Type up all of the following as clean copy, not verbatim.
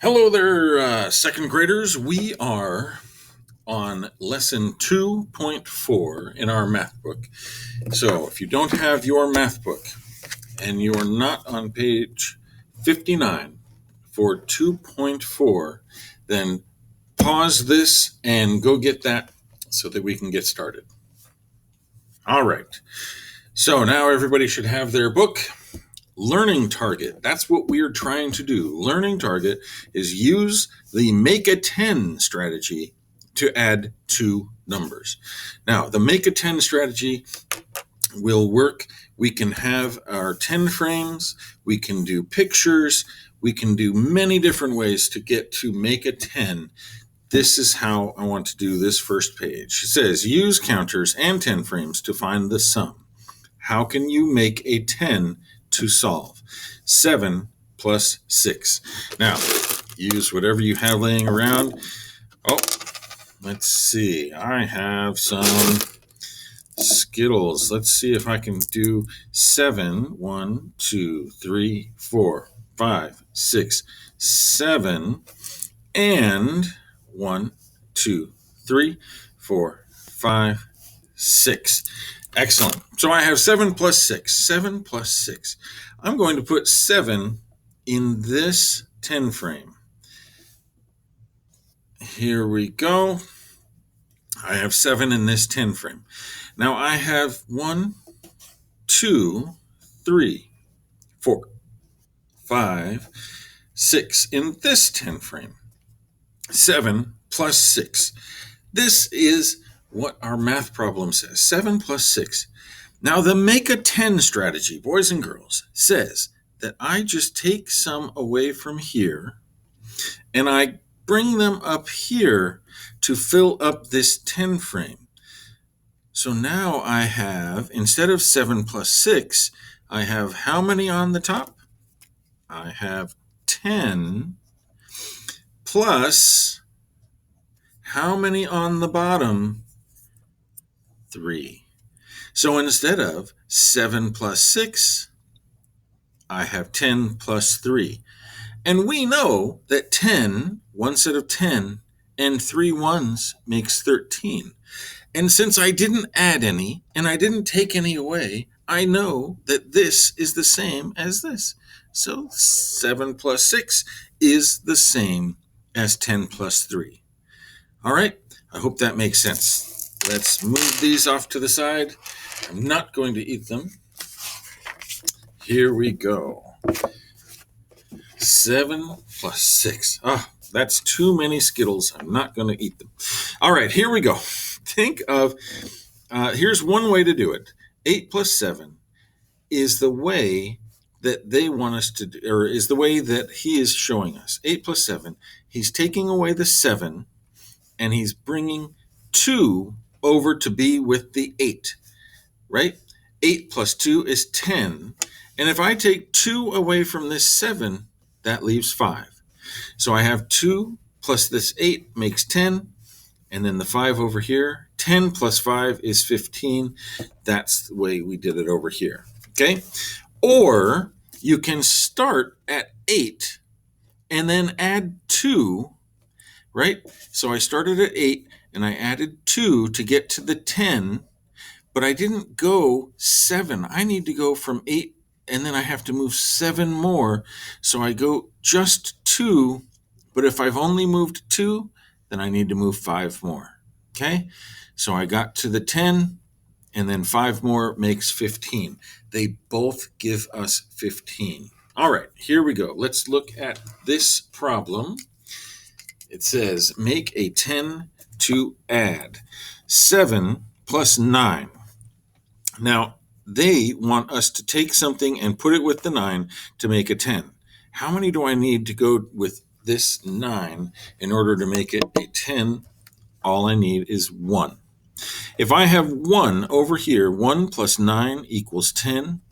Hello there, second graders. We are on lesson 2.4 in our math book. So if you don't have your math book and you are not on page 59 for 2.4, then pause this and go get that so that we can get started. All right. So now everybody should have their book. Learning target. That's what we're trying to do. Learning target is use the make a 10 strategy to add two numbers. Now, the make a 10 strategy will work. We can have our 10 frames. We can do pictures. We can do many different ways to get to make a 10. This is how I want to do this first page. It says use counters and 10 frames to find the sum. How can you make a 10 to solve? 7 plus 6. Now, use whatever you have laying around. Oh, let's see. I have some Skittles. Let's see if I can do 7. 1, 2, 3, 4, 5, 6, 7. And 1, 2, 3, 4, 5, 6. Excellent. So I have 7 plus 6. 7 plus 6. I'm going to put 7 in this 10 frame. Here we go. I have 7 in this 10 frame. Now I have 1, 2, 3, 4, 5, 6 in this 10 frame. 7 plus 6. This is what our math problem says. 7 plus 6. Now, the make a 10 strategy, boys and girls, says that I just take some away from here and I bring them up here to fill up this 10 frame. So now I have, instead of 7 plus 6, I have how many on the top? I have 10 plus how many on the bottom? 3. So instead of 7 plus 6, I have 10 plus 3. And we know that 10, one set of 10, and 3 ones makes 13. And since I didn't add any, and I didn't take any away, I know that this is the same as this. So 7 plus 6 is the same as 10 plus 3. All right, I hope that makes sense. Let's move these off to the side. I'm not going to eat them. Here we go. 7 plus 6. Oh, that's too many Skittles. I'm not going to eat them. All right, here we go. Think of, here's one way to do it. 8 plus 7 is the way that they want us to do, or is the way that he is showing us. 8 plus 7, he's taking away the 7, and he's bringing 2 over to be with the 8, right? 8 plus 2 is 10. And if I take 2 away from this 7, that leaves 5. So I have 2 plus this 8 makes 10. And then the 5 over here, 10 plus 5 is 15. That's the way we did it over here, okay? Or you can start at 8 and then add 2, right? So I started at 8 and I added 2 to get to the 10, but I didn't go 7. I need to go from 8 and then I have to move 7 more. So I go just 2, but if I've only moved 2, then I need to move 5 more, okay? So I got to the 10, and then 5 more makes 15. They both give us 15. All right, here we go. Let's look at this problem. It says, make a 10 to add. 7 plus 9. Now, they want us to take something and put it with the 9 to make a 10. How many do I need to go with this 9 in order to make it a 10? All I need is 1. If I have 1 over here, 1 plus 9 equals 10.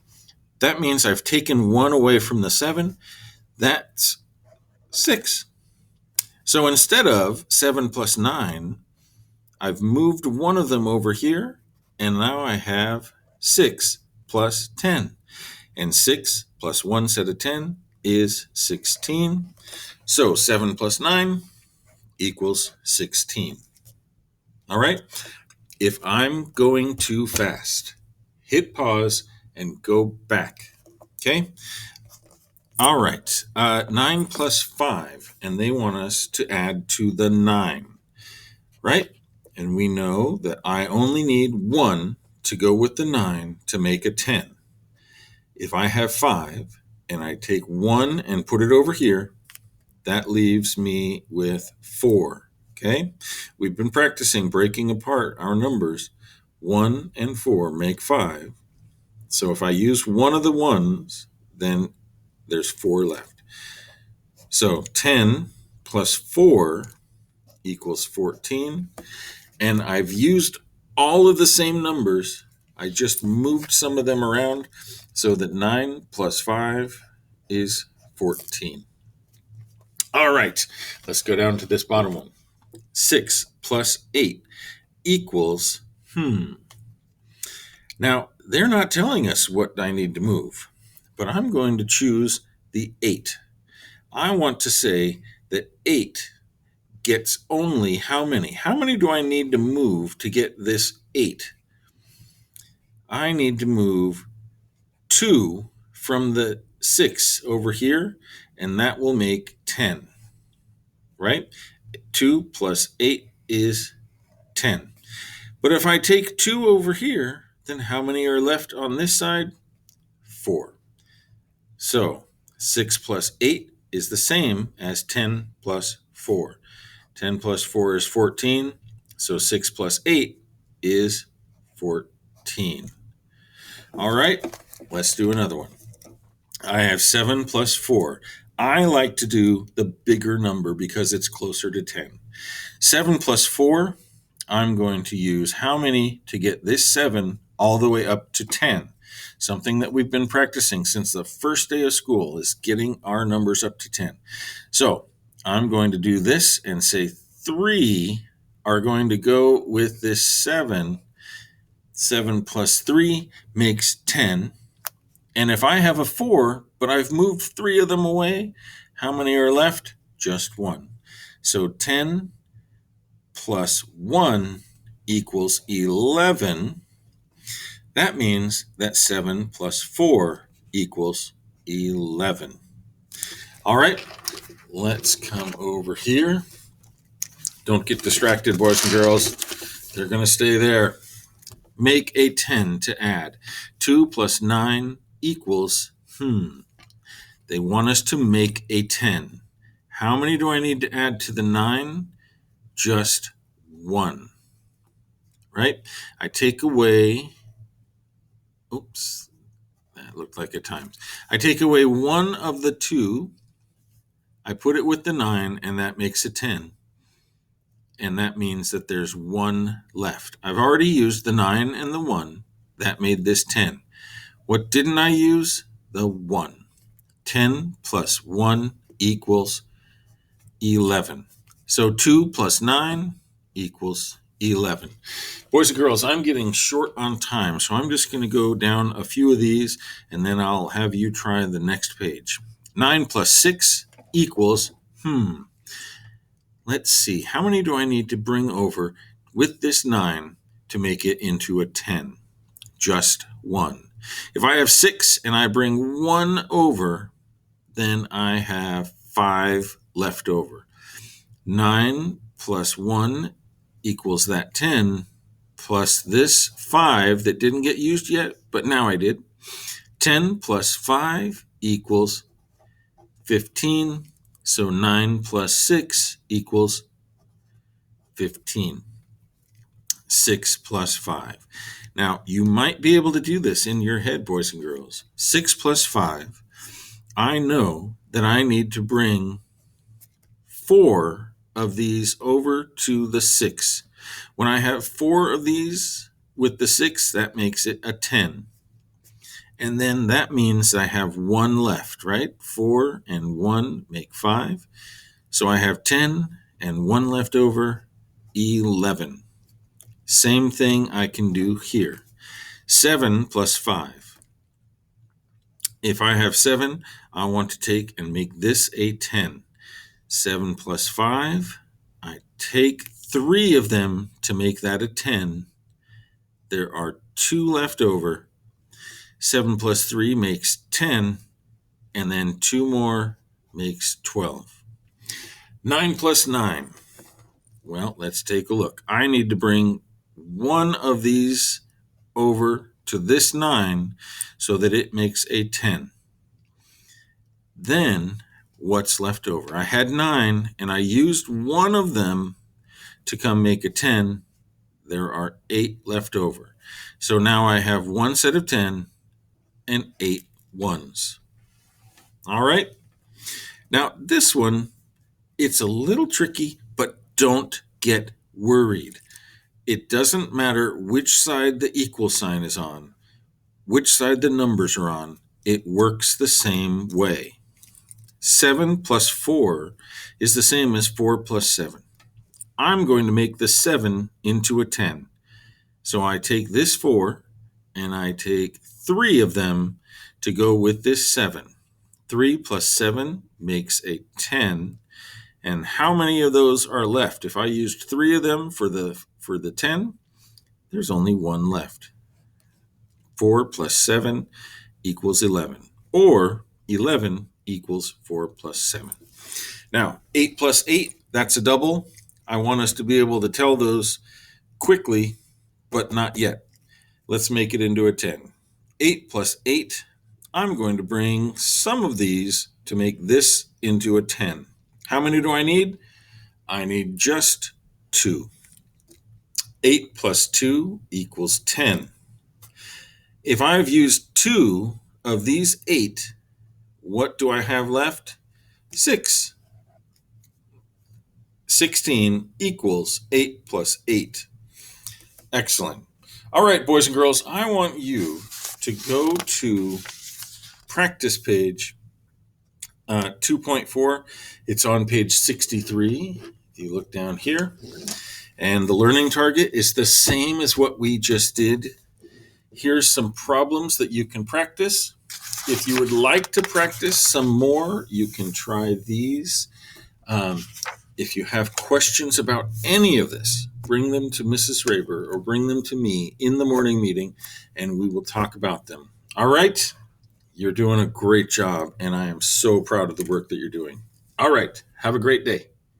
That means I've taken 1 away from the 7. That's 6. So instead of 7 plus 9, I've moved one of them over here, and now I have 6 plus 10. And 6 plus 1 set of 10 is 16. So 7 plus 9 equals 16. All right. If I'm going too fast, hit pause and go back. Okay. All right. 9 plus 5, and they want us to add to the 9, right? And we know that I only need 1 to go with the 9 to make a 10. If I have 5 and I take 1 and put it over here, that leaves me with 4. Okay? We've been practicing breaking apart our numbers. 1 and 4 make 5. So if I use one of the ones, then there's 4 left. So 10 plus 4 equals 14. And I've used all of the same numbers. I just moved some of them around so that 9 plus 5 is 14. All right, let's go down to this bottom one. 6 plus 8 equals, Now, they're not telling us what I need to move, but I'm going to choose the 8. I want to say that 8 gets only how many? How many do I need to move to get this 8? I need to move 2 from the 6 over here, and that will make 10, right? 2 plus 8 is 10. But if I take 2 over here, then how many are left on this side? 4. So 6 plus 8 is the same as 10 plus 4. 10 plus 4 is 14. So 6 plus 8 is 14. All right, let's do another one. I have 7 plus 4. I like to do the bigger number because it's closer to 10. 7 plus 4, I'm going to use how many to get this 7 all the way up to 10? Something that we've been practicing since the first day of school is getting our numbers up to 10. So I'm going to do this and say 3 are going to go with this 7. 7 plus 3 makes 10. And if I have a 4, but I've moved 3 of them away, how many are left? Just 1. So 10 plus 1 equals 11. That means that 7 plus 4 equals 11. All right, let's come over here. Don't get distracted, boys and girls. They're going to stay there. Make a 10 to add. 2 plus 9 equals, They want us to make a 10. How many do I need to add to the 9? Just 1, right? I take away, that looked like a times. I take away 1 of the 2, I put it with the 9, and that makes a 10. And that means that there's 1 left. I've already used the 9 and the 1. That made this 10. What didn't I use? The 1. 10 plus 1 equals 11. So 2 plus 9 equals 11. Boys and girls, I'm getting short on time, so I'm just going to go down a few of these, and then I'll have you try the next page. 9 plus 6 equals, Let's see, how many do I need to bring over with this 9 to make it into a 10? Just 1. If I have 6 and I bring 1 over, then I have 5 left over. 9 plus 1 equals that 10, plus this 5 that didn't get used yet, but now I did. 10 plus 5 equals 15. So 9 plus 6 equals 15. 6 plus 5. Now, you might be able to do this in your head, boys and girls. 6 plus 5. I know that I need to bring 4 of these over to the 6. When I have 4 of these with the 6, that makes it a 10. And then that means I have 1 left, right? 4 and 1 make 5. So I have 10 and 1 left over, 11. Same thing I can do here. 7 plus 5. If I have 7, I want to take and make this a 10. 7 plus 5, I take 3 of them to make that a 10. There are 2 left over. 7 plus 3 makes 10, and then 2 more makes 12. 9 plus 9. Well, let's take a look. I need to bring one of these over to this 9 so that it makes a 10. Then, what's left over? I had 9, and I used one of them to come make a 10. There are 8 left over. So now I have one set of 10 and 8 ones. All right. Now, this one, it's a little tricky, but don't get worried. It doesn't matter which side the equal sign is on, which side the numbers are on. It works the same way. 7 plus 4 is the same as 4 plus 7. I'm going to make the 7 into a 10. So I take this 4 and I take 3 of them to go with this 7. 3 plus 7 makes a 10. And how many of those are left? If I used 3 of them for the 10, there's only 1 left. 4 plus 7 equals 11. Or 11 equals 4 plus 7. Now, 8 plus 8, that's a double. I want us to be able to tell those quickly, but not yet. Let's make it into a 10. 8 plus 8, I'm going to bring some of these to make this into a 10. How many do I need? I need just 2. 8 plus 2 equals 10. If I've used 2 of these 8, what do I have left? 6. 16 equals 8 plus 8. Excellent. All right, boys and girls, I want you to go to practice page 2.4. It's on page 63. If you look down here, and the learning target is the same as what we just did. Here's some problems that you can practice. If you would like to practice some more, you can try these. If you have questions about any of this, bring them to Mrs. Raber or bring them to me in the morning meeting, and we will talk about them. All right? You're doing a great job, and I am so proud of the work that you're doing. All right. Have a great day.